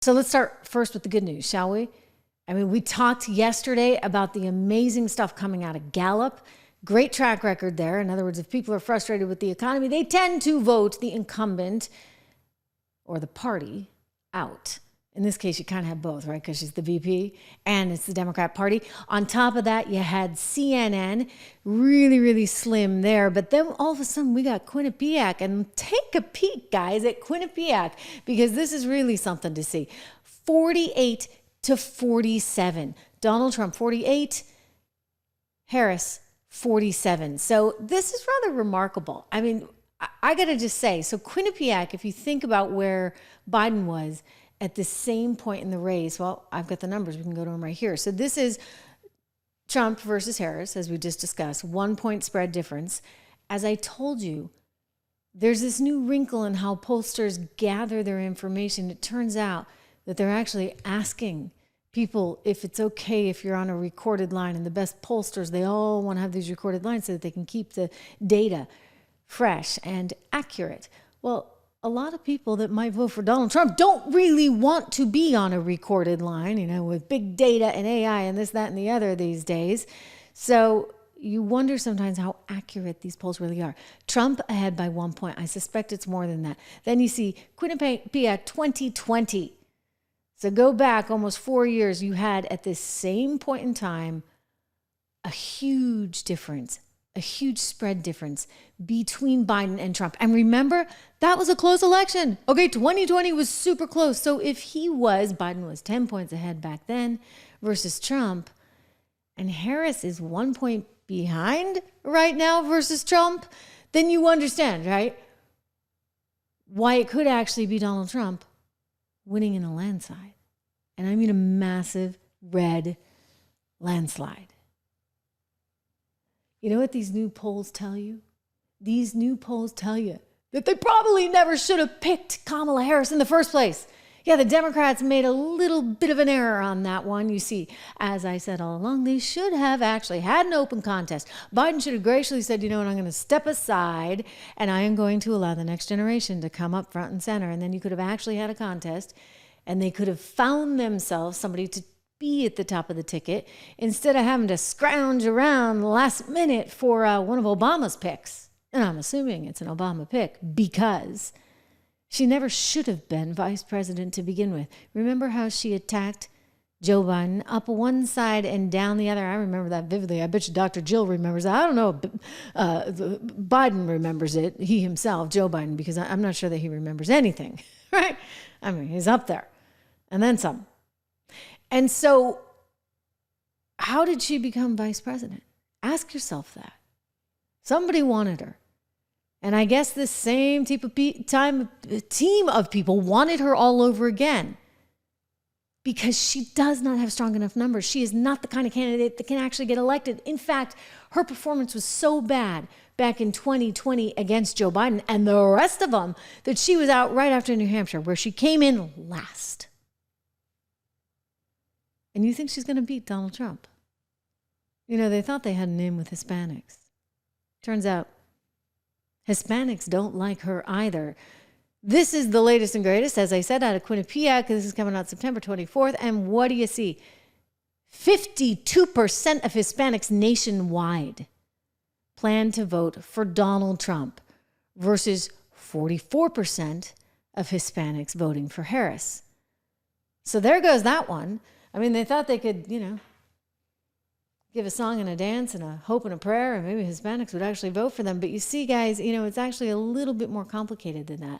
So let's start first with the good news, shall we? I mean, we talked yesterday about the amazing stuff coming out of Gallup. Great track record there. In other words, if people are frustrated with the economy, they tend to vote the incumbent or the party out. In this case, you kind of have both, right? Because she's the VP and it's the Democrat Party. On top of that, you had CNN, really, really slim there. But then all of a sudden, we got Quinnipiac. And take a peek, guys, at Quinnipiac, because this is really something to see. 48 to 47. Donald Trump, 48. Harris, 47. So this is rather remarkable. I mean, I got to just say, so Quinnipiac, if you think about where Biden was at the same point in the race, well, I've got the numbers. We can go to them right here. So this is Trump versus Harris, as we just discussed, 1 point spread difference. As I told you, there's this new wrinkle in how pollsters gather their information. It turns out that they're actually asking people if it's okay if you're on a recorded line. And the best pollsters, they all want to have these recorded lines so that they can keep the data fresh and accurate. Well, a lot of people that might vote for Donald Trump don't really want to be on a recorded line, you know, with big data and AI and this, that, and the other these days. So you wonder sometimes how accurate these polls really are. Trump ahead by 1 point. I suspect it's more than that. Then you see Quinnipiac 2020. So go back almost 4 years. You had at this same point in time a huge difference, a huge spread difference between Biden and Trump. And remember, that was a close election. Okay, 2020 was super close. So if Biden was 10 points ahead back then versus Trump, and Harris is 1 point behind right now versus Trump, then you understand, right? Why it could actually be Donald Trump winning in a landslide. And I mean a massive red landslide. You know what these new polls tell you? These new polls tell you that they probably never should have picked Kamala Harris in the first place. Yeah, the Democrats made a little bit of an error on that one. You see, as I said all along, they should have actually had an open contest. Biden should have graciously said, you know what, I'm going to step aside and I am going to allow the next generation to come up front and center. And then you could have actually had a contest and they could have found themselves somebody to be at the top of the ticket instead of having to scrounge around last minute for one of Obama's picks. And I'm assuming it's an Obama pick because she never should have been vice president to begin with. Remember how she attacked Joe Biden up one side and down the other? I remember that vividly. I bet you Dr. Jill remembers that. I don't know. Biden remembers it, he himself, Joe Biden, because I'm not sure that he remembers anything, right? I mean, he's up there. And then some. And so how did she become vice president? Ask yourself that. Somebody wanted her. And I guess this same team of people wanted her all over again because she does not have strong enough numbers. She is not the kind of candidate that can actually get elected. In fact, her performance was so bad back in 2020 against Joe Biden and the rest of them that she was out right after New Hampshire, where she came in last. And you think she's going to beat Donald Trump? You know, they thought they had an in with Hispanics. Turns out Hispanics don't like her either. This is the latest and greatest, as I said, out of Quinnipiac. This is coming out September 24th. And what do you see? 52% of Hispanics nationwide plan to vote for Donald Trump versus 44% of Hispanics voting for Harris. So there goes that one. I mean, they thought they could, you know, give a song and a dance and a hope and a prayer, and maybe Hispanics would actually vote for them. But you see, guys, you know, it's actually a little bit more complicated than that.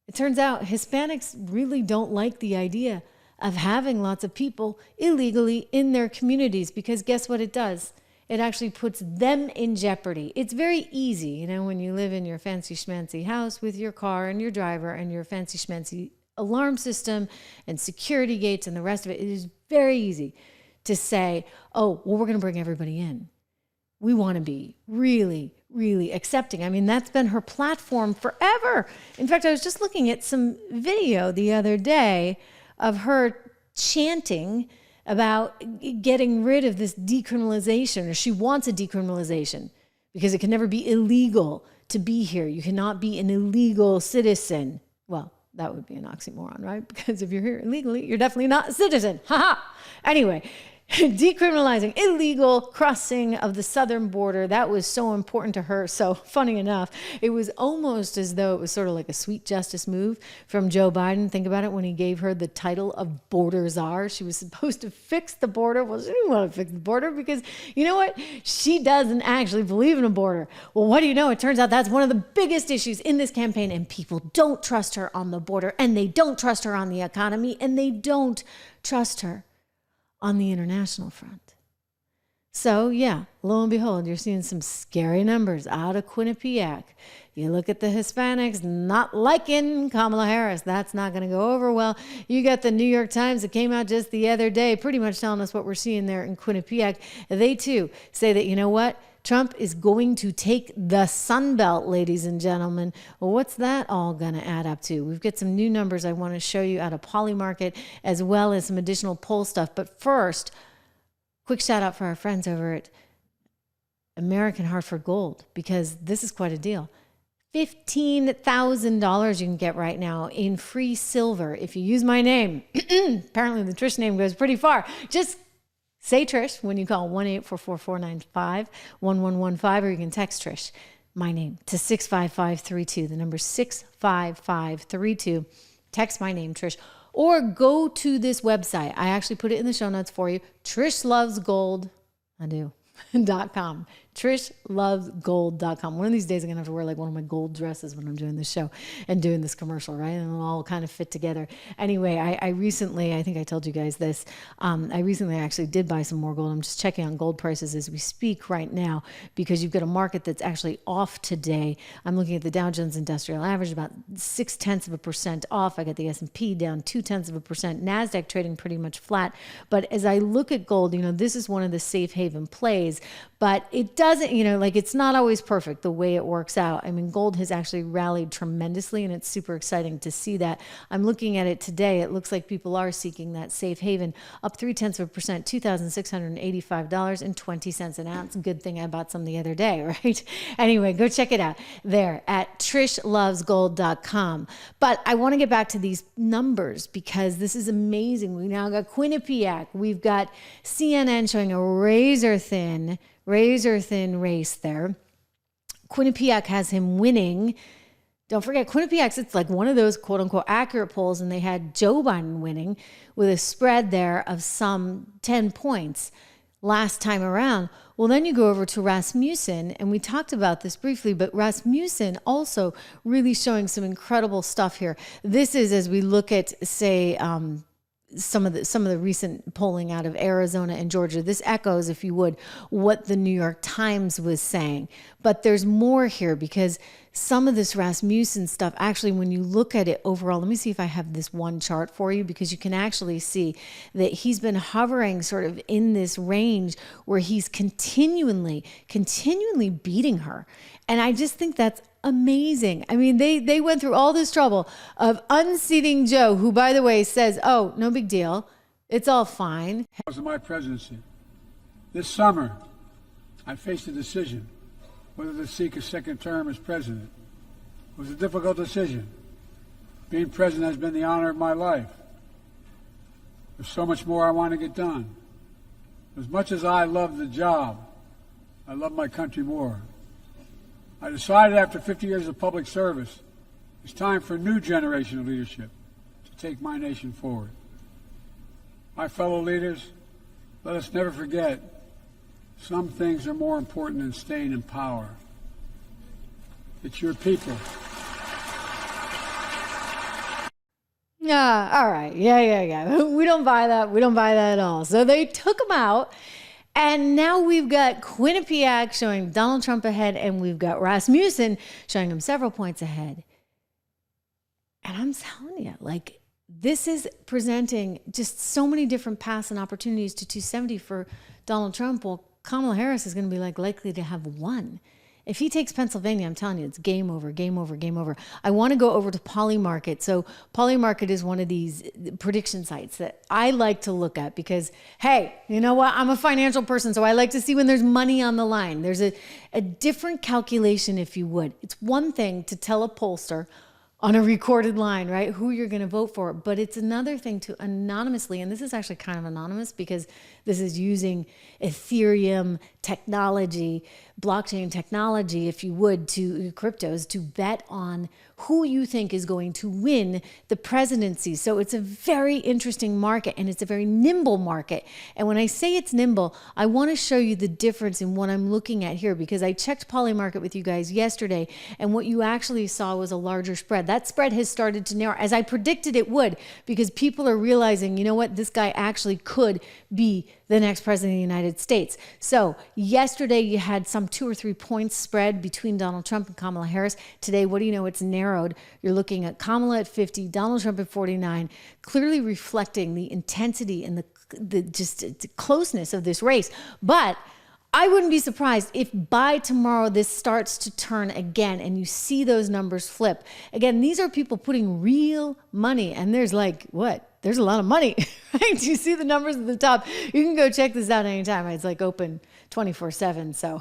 It turns out Hispanics really don't like the idea of having lots of people illegally in their communities because guess what it does? It actually puts them in jeopardy. It's very easy, you know, when you live in your fancy schmancy house with your car and your driver and your fancy schmancy alarm system and security gates and the rest of it. It is very easy to say, oh, well, we're going to bring everybody in. We want to be really, really accepting. I mean, that's been her platform forever. In fact, I was just looking at some video the other day of her chanting about getting rid of this decriminalization, or she wants a decriminalization because it can never be illegal to be here. You cannot be an illegal citizen. Well, that would be an oxymoron, right? Because if you're here illegally, you're definitely not a citizen. Anyway, decriminalizing illegal crossing of the southern border. That was so important to her. So funny enough, it was almost as though it was sort of like a sweet justice move from Joe Biden. Think about it, when he gave her the title of border czar. She was supposed to fix the border. Well, she didn't want to fix the border because you know what? She doesn't actually believe in a border. Well, what do you know? It turns out that's one of the biggest issues in this campaign, and people don't trust her on the border, and they don't trust her on the economy, and they don't trust her on the international front. So yeah, lo and behold, you're seeing some scary numbers out of Quinnipiac. You look at the Hispanics not liking Kamala Harris. That's not going to go over well. You got the New York Times that came out just the other day pretty much telling us what we're seeing there in Quinnipiac. They too say that, you know what? Trump is going to take the Sun Belt, ladies and gentlemen. Well, what's that all going to add up to? We've got some new numbers I want to show you out of Polymarket, as well as some additional poll stuff. But first, quick shout out for our friends over at American Hartford Gold, because this is quite a deal. $15,000 you can get right now in free silver if you use my name. Apparently the Trish name goes pretty far. Just say Trish when you call 1-844-495-1115, or you can text Trish, my name, to 65532. The number 65532. Text my name, Trish. Or go to this website. I actually put it in the show notes for you. TrishLovesGold. I do. .com. TrishLovesGold.com. One of these days I'm going to have to wear like one of my gold dresses when I'm doing this show and doing this commercial, right? And it'll all kind of fit together. Anyway, I recently, I think I told you guys this, I recently actually did buy some more gold. I'm just checking on gold prices as we speak right now, because you've got a market that's actually off today. I'm looking at the Dow Jones Industrial Average, about 0.6% off. I got the S&P down 0.2%. NASDAQ trading pretty much flat. But as I look at gold, you know, this is one of the safe haven plays, but it doesn't, you know, like it's not always perfect the way it works out. I mean, gold has actually rallied tremendously, and it's super exciting to see that. I'm looking at it today. It looks like people are seeking that safe haven, up 0.3%, $2,685.20 an ounce. Good thing I bought some the other day, right? Anyway, go check it out there at TrishLovesGold.com. But I want to get back to these numbers because this is amazing. We now got Quinnipiac. We've got CNN showing a razor thin race there. Quinnipiac has him winning. Don't forget, Quinnipiac's, it's like one of those quote unquote accurate polls, and they had Joe Biden winning with a spread there of some 10 points last time around. Well, then you go over to Rasmussen, and we talked about this briefly, but Rasmussen also really showing some incredible stuff here. This is as we look at, say, some of the recent polling out of Arizona and Georgia. This echoes, if you would, what the New York Times was saying. But there's more here, because some of this Rasmussen stuff, actually, when you look at it overall, let me see if I have this one chart for you, because you can actually see that he's been hovering sort of in this range where he's continually beating her. And I just think that's amazing. I mean, they went through all this trouble of unseating Joe, who, by the way, says, oh, no big deal. It's all fine. Because of my presidency, this summer, I faced a decision whether to seek a second term as president. It was a difficult decision. Being president has been the honor of my life. There's so much more I want to get done. As much as I love the job, I love my country more. I decided after 50 years of public service, it's time for a new generation of leadership to take my nation forward. My fellow leaders, let us never forget, some things are more important than staying in power. It's your people. Yeah, all right. Yeah. We don't buy that. We don't buy that at all. So they took him out. And now we've got Quinnipiac showing Donald Trump ahead, and we've got Rasmussen showing him several points ahead. And I'm telling you, like, this is presenting just so many different paths and opportunities to 270 for Donald Trump. Well, Kamala Harris is going to be likely to have one. If he takes Pennsylvania, I'm telling you, it's game over. I want to go over to Polymarket. So Polymarket is one of these prediction sites that I like to look at because, hey, you know what? I'm a financial person, so I like to see when there's money on the line. There's a different calculation, if you would. It's one thing to tell a pollster, on a recorded line, right? Who you're going to vote for. But it's another thing to anonymously, and this is actually kind of anonymous because this is using Ethereum technology, blockchain technology, if you would, to cryptos, to bet on who you think is going to win the presidency. So it's a very interesting market, and it's a very nimble market. And when I say it's nimble, I want to show you the difference in what I'm looking at here, because I checked Polymarket with you guys yesterday, and what you actually saw was a larger spread. That spread has started to narrow, as I predicted it would, because people are realizing, you know what, this guy actually could be the next president of the United States. So yesterday you had some 2 or 3 points spread between Donald Trump and Kamala Harris. Today, what do you know? It's narrowed. You're looking at Kamala at 50, Donald Trump at 49, clearly reflecting the intensity and the closeness of this race. But I wouldn't be surprised if by tomorrow this starts to turn again and you see those numbers flip. Again, these are people putting real money, and there's like, what? There's a lot of money, right? You see the numbers at the top. You can go check this out anytime. It's like open 24/7. So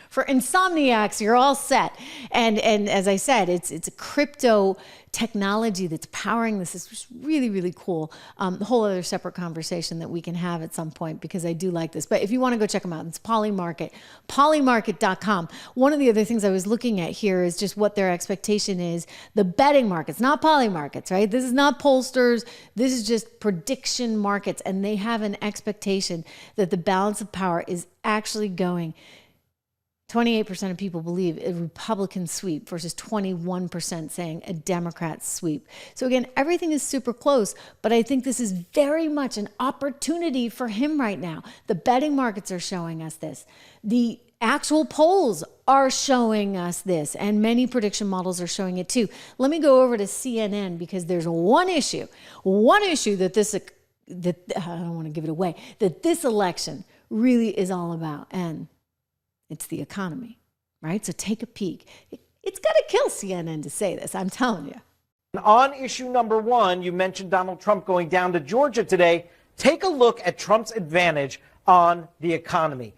for insomniacs, you're all set. And as I said, it's a crypto technology that's powering this. Is just really, really cool. A whole other separate conversation that we can have at some point, because I do like this. But if you want to go check them out, it's Polymarket, polymarket.com. One of the other things I was looking at here is just what their expectation is. The betting markets, not Polymarkets, right? This is not pollsters. This is just prediction markets. And they have an expectation that the balance of power is actually going. 28% of people believe a Republican sweep versus 21% saying a Democrat sweep. So again, everything is super close, but I think this is very much an opportunity for him right now. The betting markets are showing us this. The actual polls are showing us this, and many prediction models are showing it too. Let me go over to CNN, because there's one issue that I don't want to give it away, that this election really is all about, and it's the economy, right? So take a peek. It's got to kill CNN to say this, I'm telling you. On issue number 1, you mentioned Donald Trump going down to Georgia today. Take a look at Trump's advantage on the economy.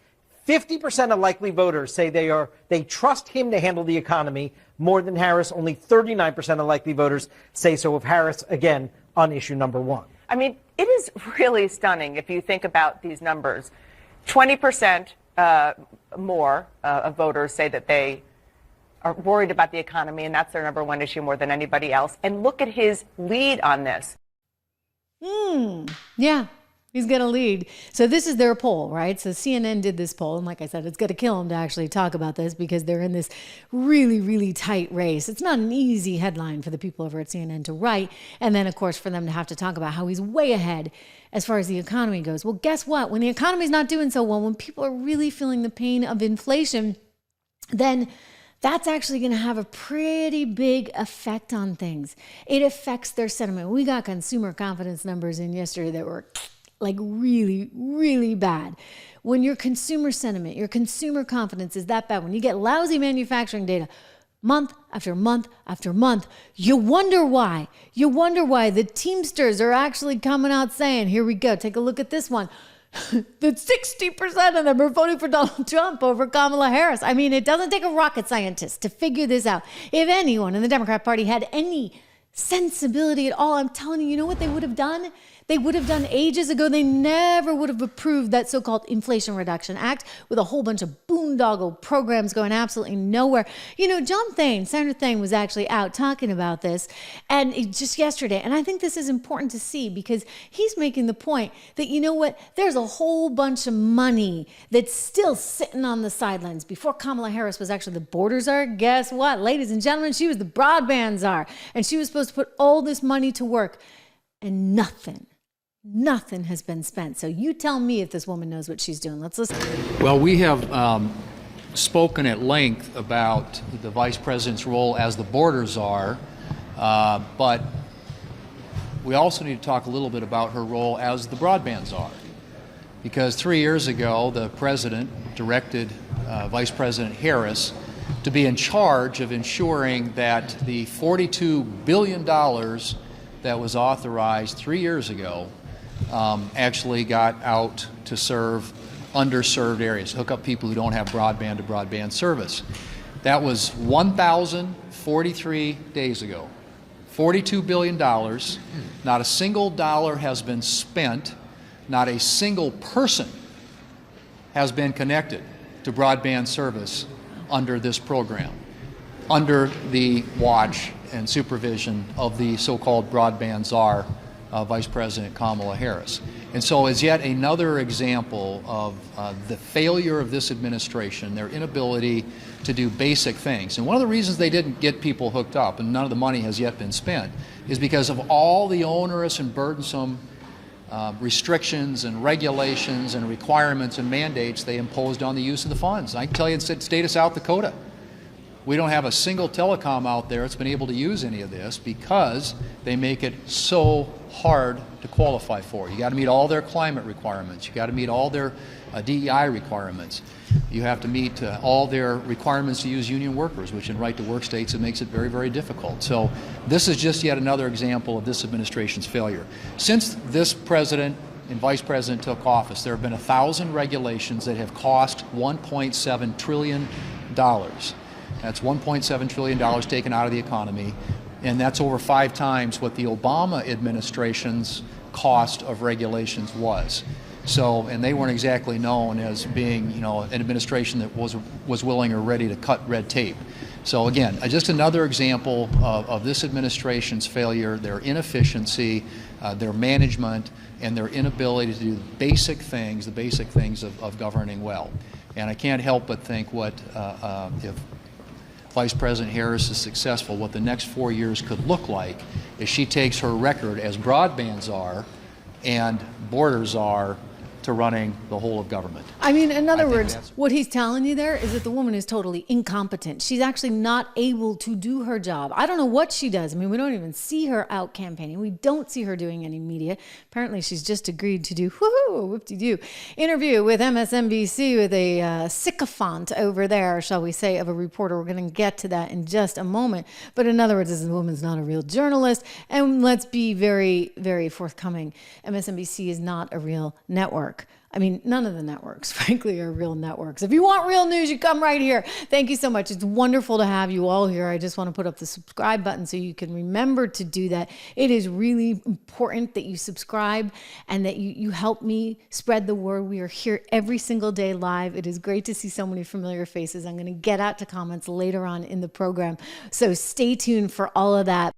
50% of likely voters say they trust him to handle the economy more than Harris. Only 39% of likely voters say so of Harris, again, on issue number 1. I mean, it is really stunning if you think about these numbers. 20% more of voters say that they are worried about the economy, and that's their number 1 issue more than anybody else. And look at his lead on this. Yeah, he's got a lead. So this is their poll, right? So CNN did this poll, and like I said, it's going to kill him to actually talk about this, because they're in this really, really tight race. It's not an easy headline for the people over at CNN to write, and then, of course, for them to have to talk about how he's way ahead as far as the economy goes. Well, guess what? When the economy's not doing so well, when people are really feeling the pain of inflation, then that's actually going to have a pretty big effect on things. It affects their sentiment. We got consumer confidence numbers in yesterday that were like really, really bad. When your consumer sentiment, your consumer confidence is that bad, when you get lousy manufacturing data month after month after month, you wonder why. You wonder why the Teamsters are actually coming out saying, here we go, take a look at this one, that 60% of them are voting for Donald Trump over Kamala Harris. I mean, it doesn't take a rocket scientist to figure this out. If anyone in the Democrat Party had any sensibility at all, I'm telling you, you know what they would have done? They would have done ages ago. They never would have approved that so-called Inflation Reduction Act with a whole bunch of boondoggle programs going absolutely nowhere. You know, Senator Thane was actually out talking about this just yesterday. And I think this is important to see, because he's making the point that, you know what, there's a whole bunch of money that's still sitting on the sidelines. Before Kamala Harris was actually the border czar, guess what? Ladies and gentlemen, she was the broadband czar. And she was supposed to put all this money to work. And nothing has been spent. So you tell me if this woman knows what she's doing. Let's listen. Well, we have spoken at length about the vice president's role as the border czar, but we also need to talk a little bit about her role as the broadband czar. Because 3 years ago, the president directed Vice President Harris to be in charge of ensuring that the $42 billion that was authorized 3 years ago actually got out to serve underserved areas, hook up people who don't have broadband to broadband service. That was 1,043 days ago. $42 billion. Not a single dollar has been spent. Not a single person has been connected to broadband service under this program, under the watch and supervision of the so-called broadband czar, Vice President Kamala Harris. And so as yet another example of the failure of this administration, their inability to do basic things. And one of the reasons they didn't get people hooked up, and none of the money has yet been spent, is because of all the onerous and burdensome restrictions and regulations and requirements and mandates they imposed on the use of the funds. I can tell you in the state of South Dakota, we don't have a single telecom out there that's been able to use any of this because they make it so hard to qualify for. You got to meet all their climate requirements. You got to meet all their DEI requirements. You have to meet all their requirements to use union workers, which in right-to-work states it makes it very, very difficult. So this is just yet another example of this administration's failure. Since this president and vice president took office, there have been 1,000 regulations that have cost $1.7 trillion. That's $1.7 trillion taken out of the economy, and that's over 5 times what the Obama administration's cost of regulations was. So, and they weren't exactly known as being, you know, an administration that was willing or ready to cut red tape. So again, just another example of this administration's failure, their inefficiency, their management, and their inability to do the basic things of governing well. And I can't help but think what if Vice President Harris is successful, what the next 4 years could look like is she takes her record as broadband czar and border czar to running the whole of government. I mean, in other words, what he's telling you there is that the woman is totally incompetent. She's actually not able to do her job. I don't know what she does. I mean, we don't even see her out campaigning. We don't see her doing any media. Apparently, she's just agreed to do whoop-de-doo interview with MSNBC with a sycophant over there, shall we say, of a reporter. We're going to get to that in just a moment. But in other words, this woman's not a real journalist. And let's be very, very forthcoming. MSNBC is not a real network. I mean, none of the networks, frankly, are real networks. If you want real news, you come right here. Thank you so much. It's wonderful to have you all here. I just want to put up the subscribe button so you can remember to do that. It is really important that you subscribe and that you help me spread the word. We are here every single day live. It is great to see so many familiar faces. I'm going to get out to comments later on in the program. So stay tuned for all of that.